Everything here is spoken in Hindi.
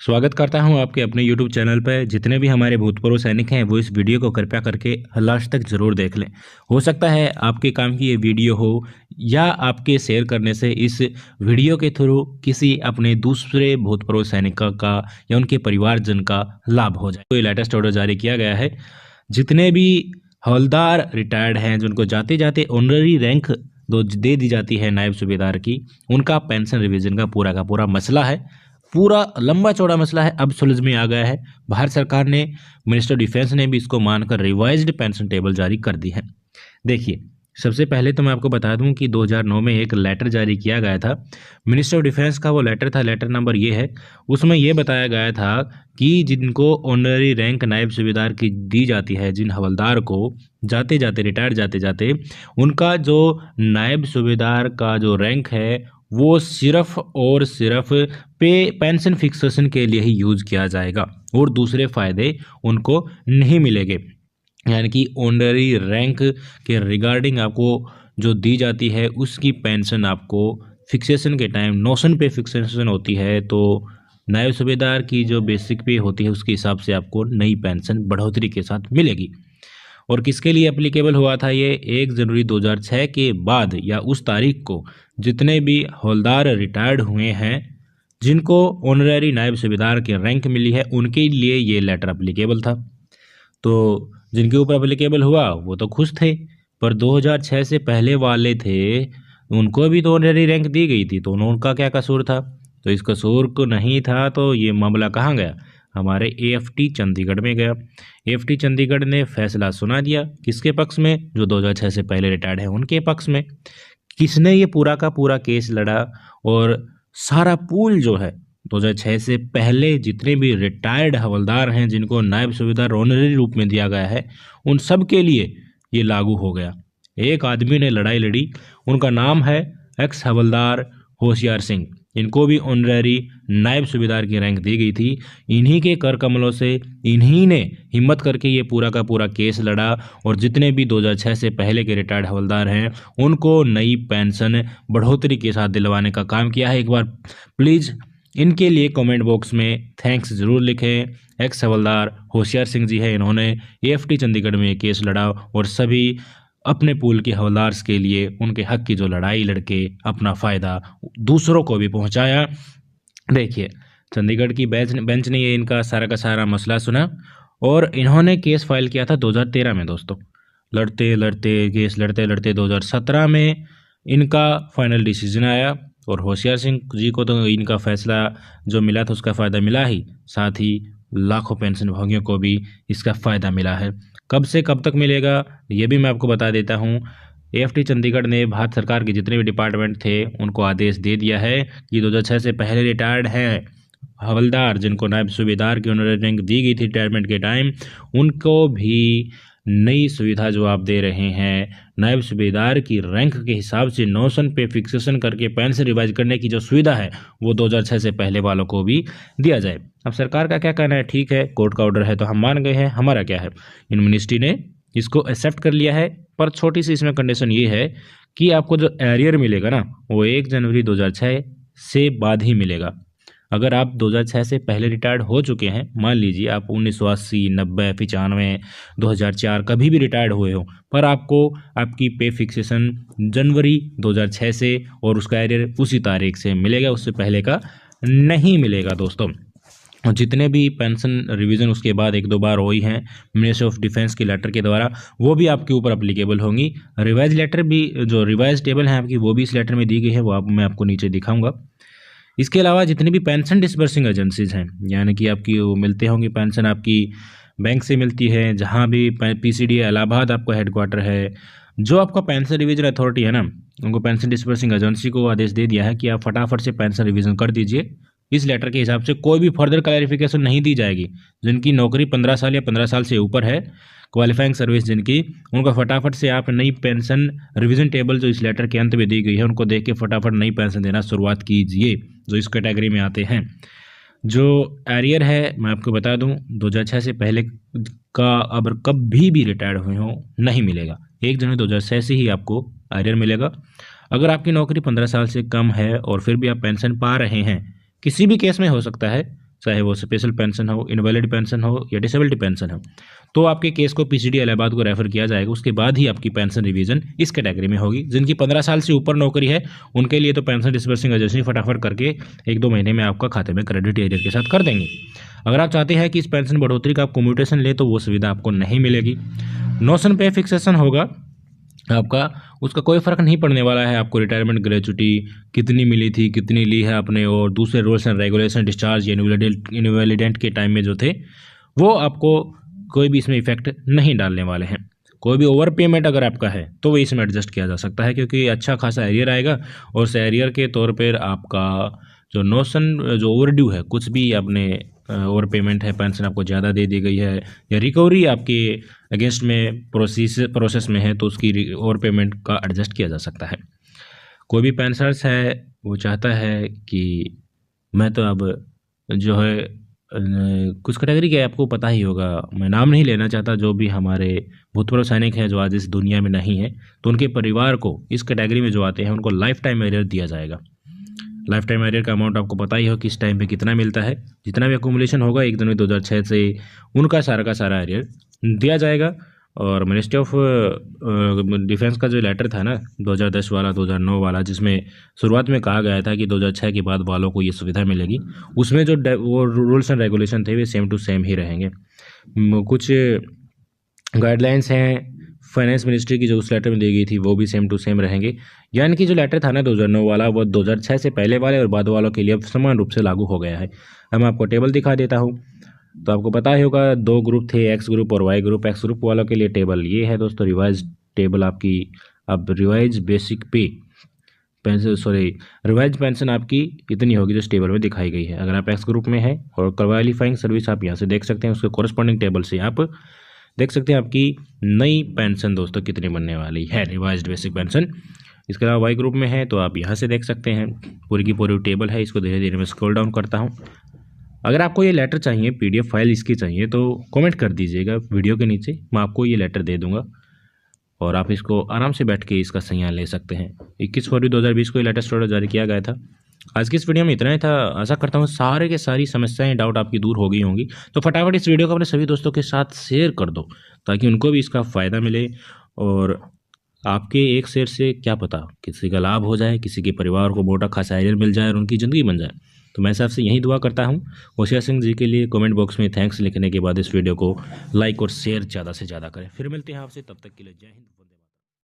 स्वागत करता हूं आपके अपने YouTube चैनल पर। जितने भी हमारे भूतपूर्व सैनिक हैं वो इस वीडियो को कृपया करके लास्ट तक ज़रूर देख लें। हो सकता है आपके काम की ये वीडियो हो या आपके शेयर करने से इस वीडियो के थ्रू किसी अपने दूसरे भूतपूर्व सैनिक का या उनके परिवारजन का लाभ हो जाए। तो ये लेटेस्ट ऑर्डर जारी किया गया है। जितने भी हवलदार रिटायर्ड हैं जिनको जाते जाते ऑनररी रैंक दे दी जाती है नायब सूबेदार की, उनका पेंशन रिवीजन का पूरा मसला है। पूरा लंबा चौड़ा मसला है, अब सुलझ में आ गया है। भारत सरकार ने, मिनिस्टर डिफेंस ने भी इसको मानकर रिवाइज्ड पेंशन टेबल जारी कर दी है। देखिए, सबसे पहले तो मैं आपको बता दूं कि 2009 में एक लेटर जारी किया गया था। मिनिस्टर ऑफ डिफेंस का वो लेटर था, लेटर नंबर ये है। उसमें ये बताया गया था कि जिनको ऑनररी रैंक नायब सूबेदार की दी जाती है, जिन हवलदार को जाते जाते रिटायर जाते जाते उनका जो नायब सूबेदार का जो रैंक है वो सिर्फ और सिर्फ पेंशन फिक्सेशन के लिए ही यूज़ किया जाएगा और दूसरे फ़ायदे उनको नहीं मिलेंगे। यानी कि ऑनररी रैंक के रिगार्डिंग आपको जो दी जाती है उसकी पेंशन आपको फिक्सेशन के टाइम नोशन पे फिक्सेशन होती है, तो नायब सूबेदार की जो बेसिक पे होती है उसके हिसाब से आपको नई पेंशन बढ़ोतरी के साथ मिलेगी। और किसके लिए एप्लीकेबल हुआ था ये? 1 जनवरी 2006 के बाद या उस तारीख को जितने भी हवलदार रिटायर्ड हुए हैं जिनको ऑनररी नायब सूबेदार की रैंक मिली है उनके लिए ये लेटर एप्लीकेबल था। तो जिनके ऊपर एप्लीकेबल हुआ वो तो खुश थे, पर 2006 से पहले वाले थे उनको भी तो ऑनररी रैंक दी गई थी, तो उनका क्या कसूर था? तो इस कसूर को नहीं था तो ये मामला कहाँ गया? हमारे एएफटी चंडीगढ़ में गया। एएफटी चंडीगढ़ ने फैसला सुना दिया। किसके पक्ष में? जो 2006 से पहले रिटायर्ड हैं उनके पक्ष में। किसने ये पूरा का पूरा केस लड़ा? और सारा पूल जो है 2006 से पहले जितने भी रिटायर्ड हवलदार हैं जिनको नायब सूबेदार ऑनररी रूप में दिया गया है उन सब के लिए ये लागू हो गया। एक आदमी ने लड़ाई लड़ी, उनका नाम है एक्स हवलदार होशियार सिंह। इनको भी ऑनररी नायब सूबेदार की रैंक दी गई थी। इन्हीं के कर कमलों से इन्हीं ने हिम्मत करके ये पूरा का पूरा केस लड़ा और जितने भी 2006 से पहले के रिटायर्ड हवलदार हैं उनको नई पेंशन बढ़ोतरी के साथ दिलवाने का काम किया है। एक बार प्लीज़ इनके लिए कमेंट बॉक्स में थैंक्स ज़रूर लिखें। एक्स हवलदार होशियार सिंह जी है, इन्होंने एएफटी चंडीगढ़ में केस लड़ा और सभी अपने पूल के हवलदार्स के लिए उनके हक की जो लड़ाई लड़के अपना फ़ायदा दूसरों को भी पहुंचाया। देखिए, चंडीगढ़ की बेंच ने ये इनका सारा का सारा मसला सुना और इन्होंने केस फाइल किया था 2013 में दोस्तों। लड़ते लड़ते केस लड़ते लड़ते 2017 में इनका फाइनल डिसीजन आया और होशियार सिंह जी को तो इनका फैसला जो मिला था उसका फ़ायदा मिला ही, साथ ही लाखों पेंशन भोगियों को भी इसका फ़ायदा मिला है। कब से कब तक मिलेगा ये भी मैं आपको बता देता हूँ। एएफटी चंडीगढ़ ने भारत सरकार के जितने भी डिपार्टमेंट थे उनको आदेश दे दिया है कि 2006 से पहले रिटायर्ड हैं हवलदार जिनको नायब सूबेदार की ऑनररी रैंक दी गई थी रिटायरमेंट के टाइम, उनको भी नई सुविधा जो आप दे रहे हैं नायब सूबेदार की रैंक के हिसाब से नोशन पे फिक्सेशन करके पेंशन रिवाइज करने की जो सुविधा है वो 2006 से पहले वालों को भी दिया जाए। अब सरकार का क्या कहना है? ठीक है, कोर्ट का ऑर्डर है तो हम मान गए हैं, हमारा क्या है। इन मिनिस्ट्री ने इसको एक्सेप्ट कर लिया है, पर छोटी सी इसमें कंडीशन ये है कि आपको जो एरियर मिलेगा ना वो 1 जनवरी 2006 से बाद ही मिलेगा। अगर आप 2006 से पहले रिटायर्ड हो चुके हैं, मान लीजिए आप 1980, 90, 95, 2004 कभी भी रिटायर्ड हुए हो, पर आपको आपकी पे फिक्सेशन जनवरी 2006 से और उसका एरियर उसी तारीख से मिलेगा, उससे पहले का नहीं मिलेगा दोस्तों। और जितने भी पेंशन रिवीजन उसके बाद 1-2 बार हुई हैं मिनिस्ट्री ऑफ डिफेंस की लेटर के द्वारा वो भी आपके ऊपर अप्लीकेबल होंगी। रिवाइज लेटर भी, जो रिवाइज टेबल है आपकी, वो भी इस लेटर में दी गई है, वो मैं आपको नीचे दिखाऊंगा। इसके अलावा जितनी भी पेंशन डिसबर्सिंग एजेंसीज हैं, यानी कि आपकी वो मिलते होंगे पेंशन, आपकी बैंक से मिलती है, जहाँ भी पीसीडी इलाहाबाद आपका हेडक्वार्टर है, जो आपका पेंशन रिवीजन अथॉरिटी है ना, उनको पेंशन डिसबर्सिंग एजेंसी को आदेश दे दिया है कि आप फटाफट से पेंशन रिवीजन कर दीजिए। इस लेटर के हिसाब से कोई भी फर्दर क्लैरिफिकेशन नहीं दी जाएगी। जिनकी नौकरी 15 साल या 15 साल से ऊपर है, क्वालिफाइंग सर्विस जिनकी, उनको फटाफट से आप नई पेंशन रिवीजन टेबल जो इस लेटर के अंत में दी गई है उनको देख के फटाफट नई पेंशन देना शुरुआत कीजिए जो इस कैटेगरी में आते हैं। जो एरियर है मैं आपको बता दूं, 2006 से पहले का अगर कभी भी रिटायर्ड हुए हो नहीं मिलेगा। 1 जनवरी 2006 से ही आपको एरियर मिलेगा। अगर आपकी नौकरी 15 साल से कम है और फिर भी आप पेंशन पा रहे हैं, किसी भी केस में हो सकता है, चाहे वो स्पेशल पेंशन हो, इनवैलिड पेंशन हो या डिसेबिलिटी पेंशन हो, तो आपके केस को पीसीडी इलाहाबाद को रेफर किया जाएगा। उसके बाद ही आपकी पेंशन रिवीजन इस कैटेगरी में होगी। जिनकी 15 साल से ऊपर नौकरी है उनके लिए तो पेंशन डिस्बर्सिंग एजेंसी फटाफट करके 1-2 महीने में आपका खाते में क्रेडिट एरियर के साथ कर देंगे। अगर आप चाहते हैं कि इस पेंशन बढ़ोतरी का आप कम्यूटेशन ले तो वो सुविधा आपको नहीं मिलेगी। नोशन पे फिक्सेशन होगा आपका, उसका कोई फ़र्क नहीं पड़ने वाला है। आपको रिटायरमेंट ग्रेचुटी कितनी मिली थी, कितनी ली है आपने, और दूसरे रूल्स एंड रेगुलेशन, डिस्चार्ज या इनवैलिडेंट के टाइम में जो थे वो आपको कोई भी इसमें इफेक्ट नहीं डालने वाले हैं। कोई भी ओवर पेमेंट अगर आपका है तो वो इसमें एडजस्ट किया जा सकता है, क्योंकि अच्छा खासा एरियर आएगा और उस एरियर के तौर पर आपका जो नोशन जो ओवर ड्यू है, कुछ भी आपने ओवर पेमेंट है, पेंशन आपको ज़्यादा दे दी गई है या रिकवरी आपके अगेंस्ट में प्रोसेस में है, तो उसकी ओवर पेमेंट का एडजस्ट किया जा सकता है। कोई भी पेंशनर्स है वो चाहता है कि मैं तो अब जो है कुछ कैटेगरी के आपको पता ही होगा, मैं नाम नहीं लेना चाहता, जो भी हमारे भूतपूर्व सैनिक हैं जो आज इस दुनिया में नहीं है, तो उनके परिवार को इस कैटेगरी में जो आते हैं उनको लाइफ टाइम एरियर दिया जाएगा। लाइफ टाइम एरियर का अमाउंट आपको पता ही हो कि इस टाइम पे कितना मिलता है। जितना भी अकोमोलेशन होगा 1 जनवरी 2006 से उनका सारा का सारा एरियर दिया जाएगा। और मिनिस्ट्री ऑफ डिफेंस का जो लेटर था ना 2010 वाला, 2009 वाला, जिसमें शुरुआत में कहा गया था कि 2006 के बाद वालों को ये सुविधा मिलेगी, उसमें जो वो रूल्स एंड रेगुलेशन थे वे सेम टू सेम ही रहेंगे। कुछ गाइडलाइंस हैं फाइनेंस मिनिस्ट्री की जो उस लेटर में दी गई थी वो भी सेम टू सेम रहेंगे। यानी कि जो लेटर था ना 2009 वाला, वो 2006 से पहले वाले और बाद वालों के लिए अब समान रूप से लागू हो गया है। अब मैं आपको टेबल दिखा देता हूँ। तो आपको पता ही होगा 2 ग्रुप थे, एक्स ग्रुप और वाई ग्रुप। एक्स ग्रुप वालों के लिए टेबल ये है दोस्तों, रिवाइज टेबल आपकी। अब रिवाइज बेसिक पे रिवाइज पेंशन आपकी इतनी होगी जो इस टेबल में दिखाई गई है। अगर आप एक्स ग्रुप में है और क्वालिफाइंग सर्विस आप यहाँ से देख सकते हैं, उसके कॉरस्पॉन्डिंग टेबल से आप देख सकते हैं आपकी नई पेंशन दोस्तों कितनी बनने वाली है, रिवाइज्ड बेसिक पेंशन। इसके अलावा वाई ग्रुप में है तो आप यहाँ से देख सकते हैं, पूरी की पूरी टेबल है। इसको धीरे धीरे मैं स्क्रॉल डाउन करता हूँ। अगर आपको ये लेटर चाहिए, पीडीएफ फाइल इसकी चाहिए, तो कमेंट कर दीजिएगा वीडियो के नीचे, मैं आपको ये लेटर दे दूंगा और आप इसको आराम से बैठ के इसका संज्ञान ले सकते हैं। 21 फरवरी 2020 को ये लेटेस्ट ऑर्डर जारी किया गया था। आज की इस वीडियो में इतना ही था। आशा करता हूँ सारे के सारी समस्याएं, डाउट आपकी दूर हो गई होंगी। तो फटाफट इस वीडियो को अपने सभी दोस्तों के साथ शेयर कर दो ताकि उनको भी इसका फ़ायदा मिले, और आपके एक शेयर से क्या पता किसी का लाभ हो जाए, किसी के परिवार को मोटा खासा एरियर मिल जाए और उनकी ज़िंदगी बन जाए। तो मैं आपसे यही दुआ करता हूँ। होशियार सिंह जी के लिए कमेंट बॉक्स में थैंक्स लिखने के बाद इस वीडियो को लाइक और शेयर ज़्यादा से ज़्यादा करें। फिर मिलते हैं आपसे, तब तक के लिए जय हिंद।